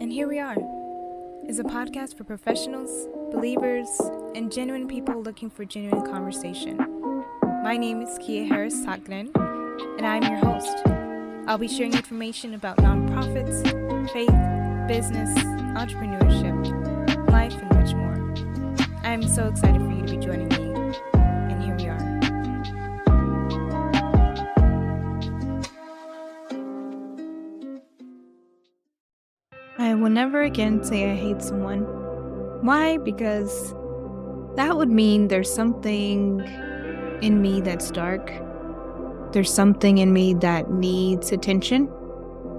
And here we are, is a podcast for professionals, believers, and genuine people looking for genuine conversation. My name is Kia Harris Saklen, and I'm your host. I'll be sharing information about nonprofits, faith, business, entrepreneurship, life, and much more. I'm so excited for you to be joining me, and here we are. I will never again say I hate someone. Why? Because that would mean there's something in me that's dark. There's something in me that needs attention.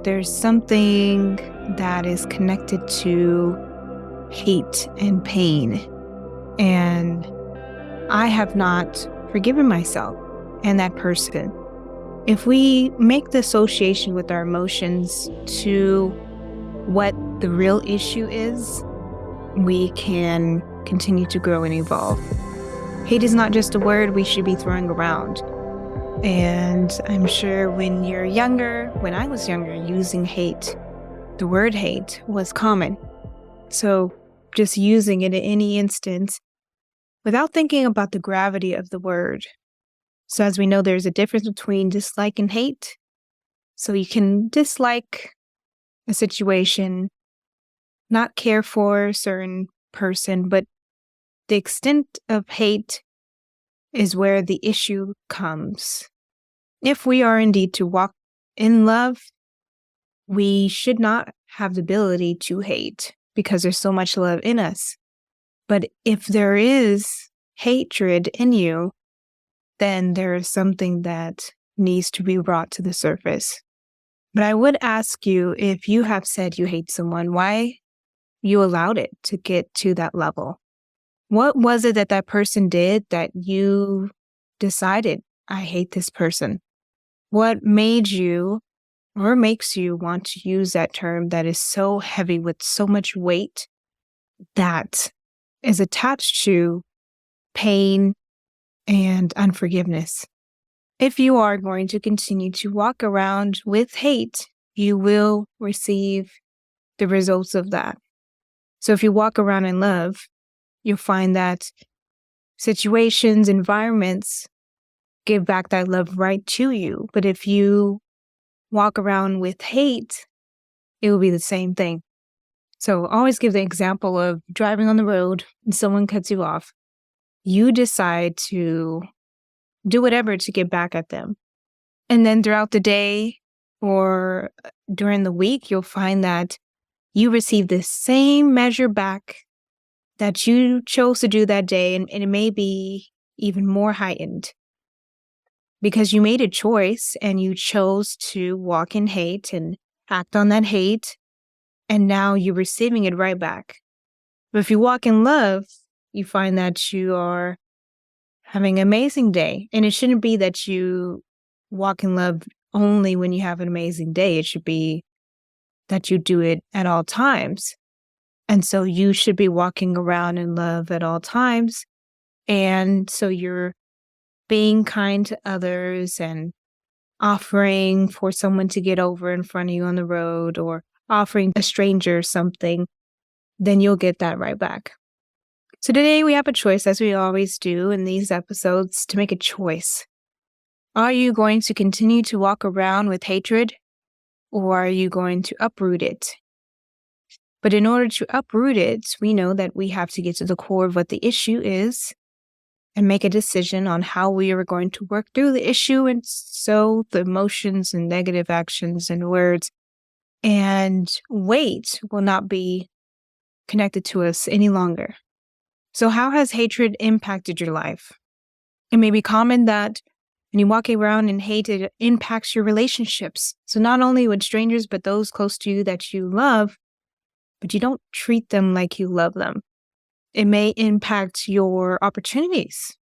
There's something that is connected to hate and pain. And I have not forgiven myself and that person. If we make the association with our emotions to what the real issue is, we can continue to grow and evolve. Hate is not just a word we should be throwing around. And I'm sure when I was younger, using hate, the word hate was common. So just using it in any instance without thinking about the gravity of the word. So as we know, there's a difference between dislike and hate. So you can dislike a situation, not care for a certain person, but the extent of hate is where the issue comes. If we are indeed to walk in love, we should not have the ability to hate because there's so much love in us. But if there is hatred in you, then there is something that needs to be brought to the surface. But I would ask you, if you have said you hate someone, why you allowed it to get to that level. What was it that person did that you decided, I hate this person? What made you or makes you want to use that term that is so heavy with so much weight that is attached to pain and unforgiveness? If you are going to continue to walk around with hate, you will receive the results of that. So if you walk around in love, you'll find that situations, environments give back that love right to you. But if you walk around with hate, it will be the same thing. So always give the example of driving on the road and someone cuts you off. You decide to do whatever to get back at them. And then throughout the day or during the week, you'll find that you receive the same measure back that you chose to do that day, and it may be even more heightened because you made a choice and you chose to walk in hate and act on that hate, and now you're receiving it right back. But if you walk in love, you find that you are having an amazing day. And it shouldn't be that you walk in love only when you have an amazing day. It should be that you do it at all times. And so you should be walking around in love at all times. And so you're being kind to others and offering for someone to get over in front of you on the road or offering a stranger something, then you'll get that right back. So today we have a choice, as we always do in these episodes, to make a choice. Are you going to continue to walk around with hatred, or are you going to uproot it? But in order to uproot it, we know that we have to get to the core of what the issue is and make a decision on how we are going to work through the issue, and so the emotions and negative actions and words and weight will not be connected to us any longer. So how has hatred impacted your life? It may be common that when you walk around in hate, it impacts your relationships. So not only with strangers, but those close to you that you love, but you don't treat them like you love them. It may impact your opportunities.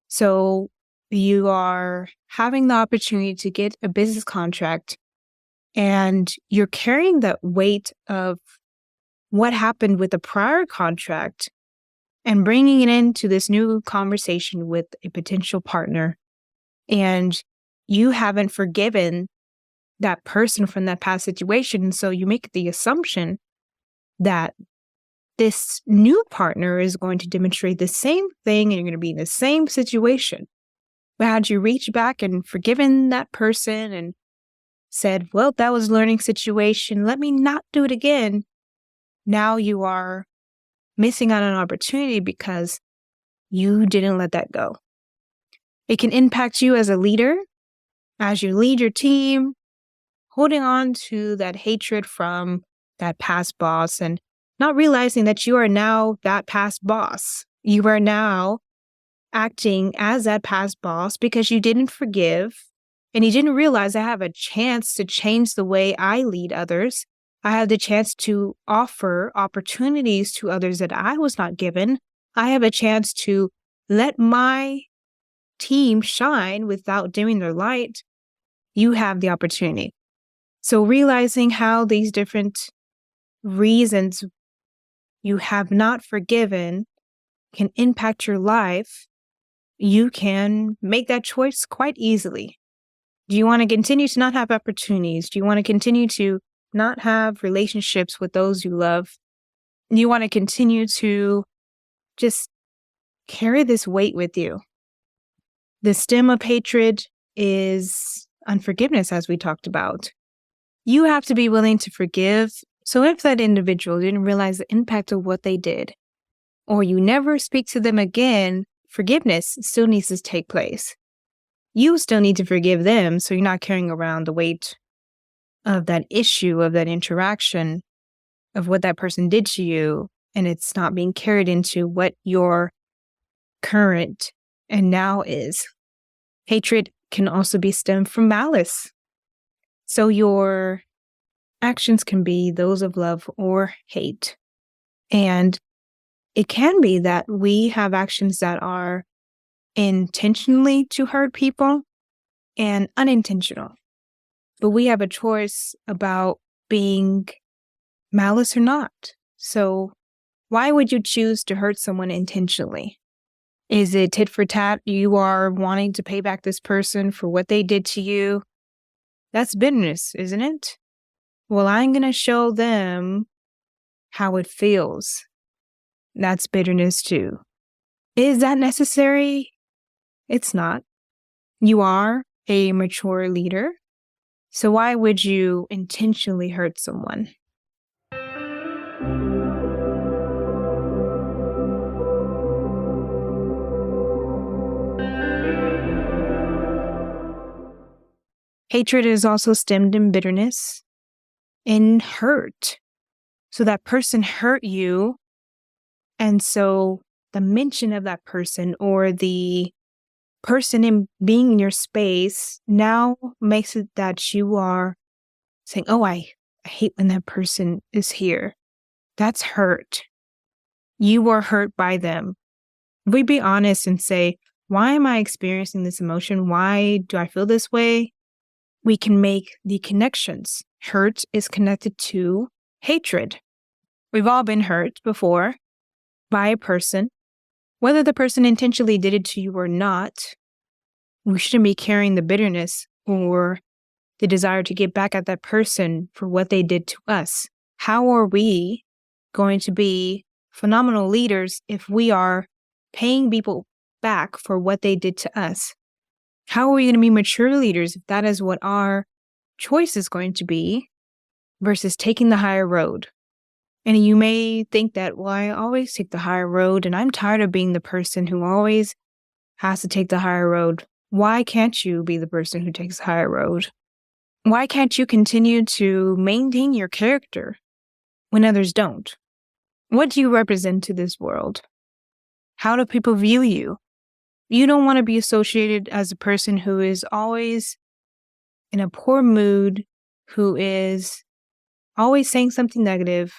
So you are having the opportunity to get a business contract, and you're carrying that weight of what happened with the prior contract and bringing it into this new conversation with a potential partner. And you haven't forgiven that person from that past situation. So you make the assumption that this new partner is going to demonstrate the same thing and you're going to be in the same situation. But had you reached back and forgiven that person and said, well, that was a learning situation, let me not do it again, now you are missing out on an opportunity because you didn't let that go. It can impact you as a leader, as you lead your team, holding on to that hatred from that past boss and not realizing that you are now that past boss. You are now acting as that past boss because you didn't forgive and you didn't realize I have a chance to change the way I lead others. I have the chance to offer opportunities to others that I was not given. I have a chance to let my team shine without dimming their light. You have the opportunity. So realizing how these different reasons you have not forgiven can impact your life, you can make that choice quite easily. Do you want to continue to not have opportunities? Do you want to continue to not have relationships with those you love? Do you want to continue to just carry this weight with you? The stem of hatred is unforgiveness, as we talked about. You have to be willing to forgive. So if that individual didn't realize the impact of what they did, or you never speak to them again, forgiveness still needs to take place. You still need to forgive them so you're not carrying around the weight of that issue, of that interaction, of what that person did to you, and it's not being carried into what your current and now is. Hatred can also be stemmed from malice. So your actions can be those of love or hate. And it can be that we have actions that are intentionally to hurt people and unintentional. But we have a choice about being malice or not. So why would you choose to hurt someone intentionally? Is it tit for tat? You are wanting to pay back this person for what they did to you? That's bitterness, isn't it? Well, I'm going to show them how it feels. That's bitterness too. Is that necessary? It's not. You are a mature leader. So why would you intentionally hurt someone? Hatred is also stemmed in bitterness and hurt. So that person hurt you. And so the mention of that person or the person in being in your space now makes it that you are saying, oh, I hate when that person is here. That's hurt. You were hurt by them. We be honest and say, why am I experiencing this emotion? Why do I feel this way? We can make the connections. Hurt is connected to hatred. We've all been hurt before by a person. Whether the person intentionally did it to you or not, we shouldn't be carrying the bitterness or the desire to get back at that person for what they did to us. How are we going to be phenomenal leaders if we are paying people back for what they did to us? How are we going to be mature leaders if that is what our choice is going to be versus taking the higher road? And you may think that, well, I always take the higher road and I'm tired of being the person who always has to take the higher road. Why can't you be the person who takes the higher road? Why can't you continue to maintain your character when others don't? What do you represent to this world? How do people view you? You don't want to be associated as a person who is always in a poor mood, who is always saying something negative,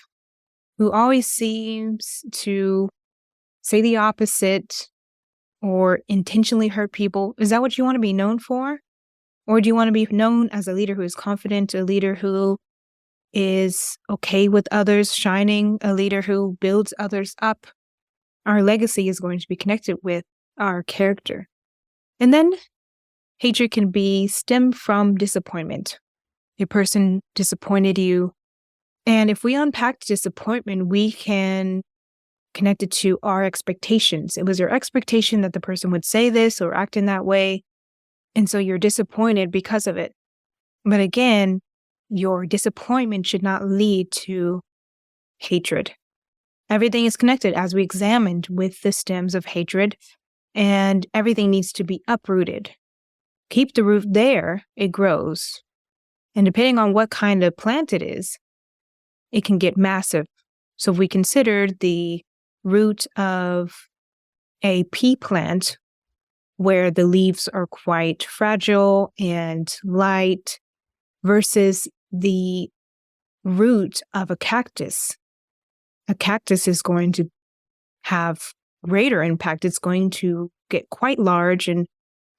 who always seems to say the opposite or intentionally hurt people. Is that what you want to be known for? Or do you want to be known as a leader who is confident, a leader who is okay with others shining, a leader who builds others up? Our legacy is going to be connected with our character. And then hatred can be stemmed from disappointment. A person disappointed you And if we unpack disappointment, we can connect it to our expectations. It was your expectation that the person would say this or act in that way. And so you're disappointed because of it. But again, your disappointment should not lead to hatred. Everything is connected, as we examined, with the stems of hatred, and everything needs to be uprooted. Keep the root there, it grows. And depending on what kind of plant it is, it can get massive. So if we considered the root of a pea plant, where the leaves are quite fragile and light, versus the root of a cactus is going to have greater impact. It's going to get quite large. And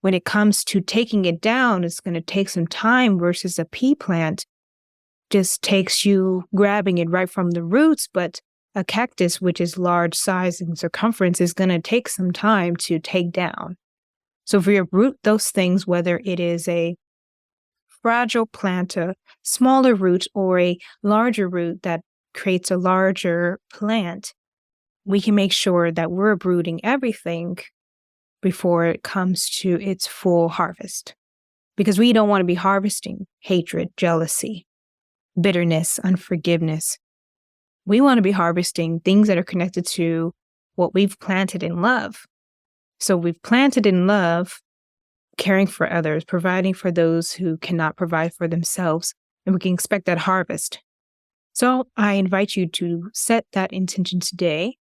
when it comes to taking it down, it's going to take some time, versus a pea plant just takes you grabbing it right from the roots. But a cactus, which is large size and circumference, is going to take some time to take down. So if we uproot those things, whether it is a fragile plant, a smaller root, or a larger root that creates a larger plant, we can make sure that we're uprooting everything before it comes to its full harvest. Because we don't want to be harvesting hatred, jealousy, bitterness, unforgiveness. We want to be harvesting things that are connected to what we've planted in love. So we've planted in love, caring for others, providing for those who cannot provide for themselves, and we can expect that harvest. So I invite you to set that intention today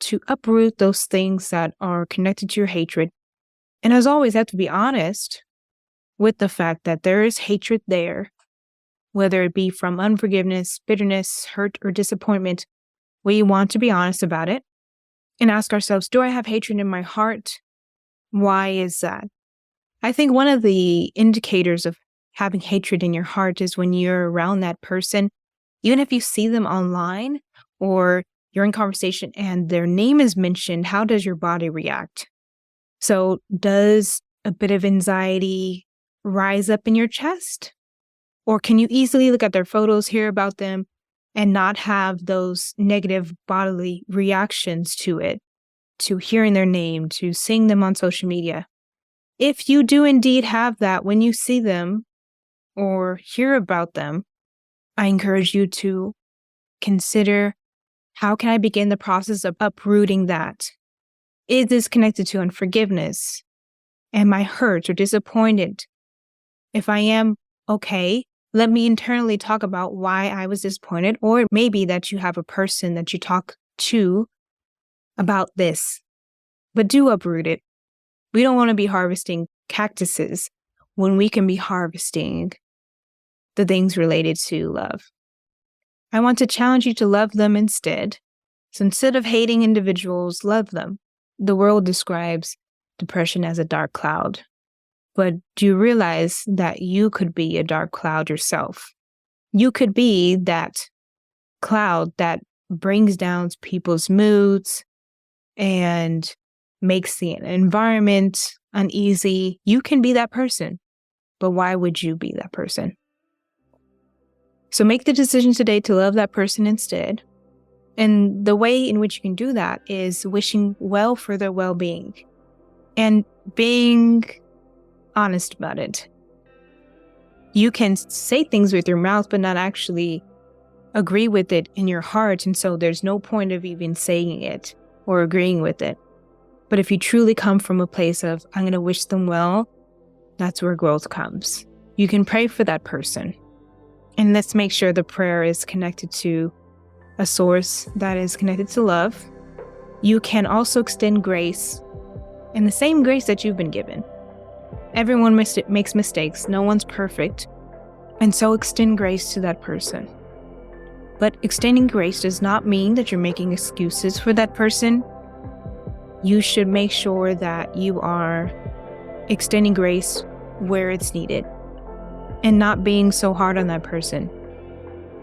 to uproot those things that are connected to your hatred. And as always, have to be honest with the fact that there is hatred there, whether it be from unforgiveness, bitterness, hurt, or disappointment. We want to be honest about it and ask ourselves, do I have hatred in my heart? Why is that? I think one of the indicators of having hatred in your heart is when you're around that person, even if you see them online or you're in conversation and their name is mentioned, how does your body react? So does a bit of anxiety rise up in your chest? Or can you easily look at their photos, hear about them, and not have those negative bodily reactions to it, to hearing their name, to seeing them on social media? If you do indeed have that when you see them or hear about them, I encourage you to consider, how can I begin the process of uprooting that? Is this connected to unforgiveness? Am I hurt or disappointed? If I am, okay, let me internally talk about why I was disappointed, or maybe that you have a person that you talk to about this, but do uproot it. We don't want to be harvesting cactuses when we can be harvesting the things related to love. I want to challenge you to love them instead. So instead of hating individuals, love them. The world describes depression as a dark cloud. But do you realize that you could be a dark cloud yourself? You could be that cloud that brings down people's moods and makes the environment uneasy. You can be that person. But why would you be that person? So make the decision today to love that person instead. And the way in which you can do that is wishing well for their well-being and being honest about it. You can say things with your mouth, but not actually agree with it in your heart. And so there's no point of even saying it or agreeing with it. But if you truly come from a place of, I'm going to wish them well, that's where growth comes. You can pray for that person. And let's make sure the prayer is connected to a source that is connected to love. You can also extend grace, and the same grace that you've been given. Everyone makes mistakes. No one's perfect. And so extend grace to that person. But extending grace does not mean that you're making excuses for that person. You should make sure that you are extending grace where it's needed and not being so hard on that person.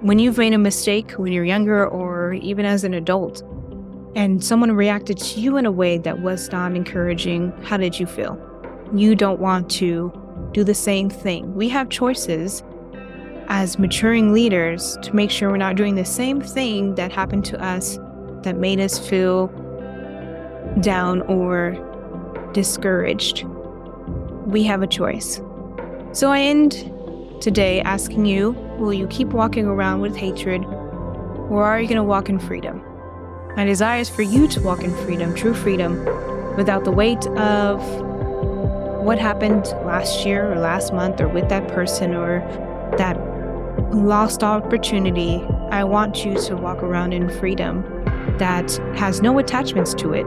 When you've made a mistake when you're younger or even as an adult, and someone reacted to you in a way that was not encouraging, how did you feel? You don't want to do the same thing. We have choices as maturing leaders to make sure we're not doing the same thing that happened to us that made us feel down or discouraged. We have a choice. So I end today asking you, will you keep walking around with hatred, or are you going to walk in freedom? My desire is for you to walk in freedom, true freedom, without the weight of what happened last year or last month or with that person or that lost opportunity. I want you to walk around in freedom that has no attachments to it.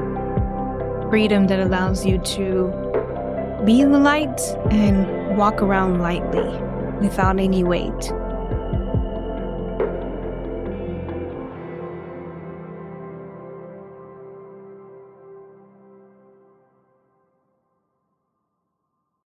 Freedom that allows you to be in the light and walk around lightly without any weight.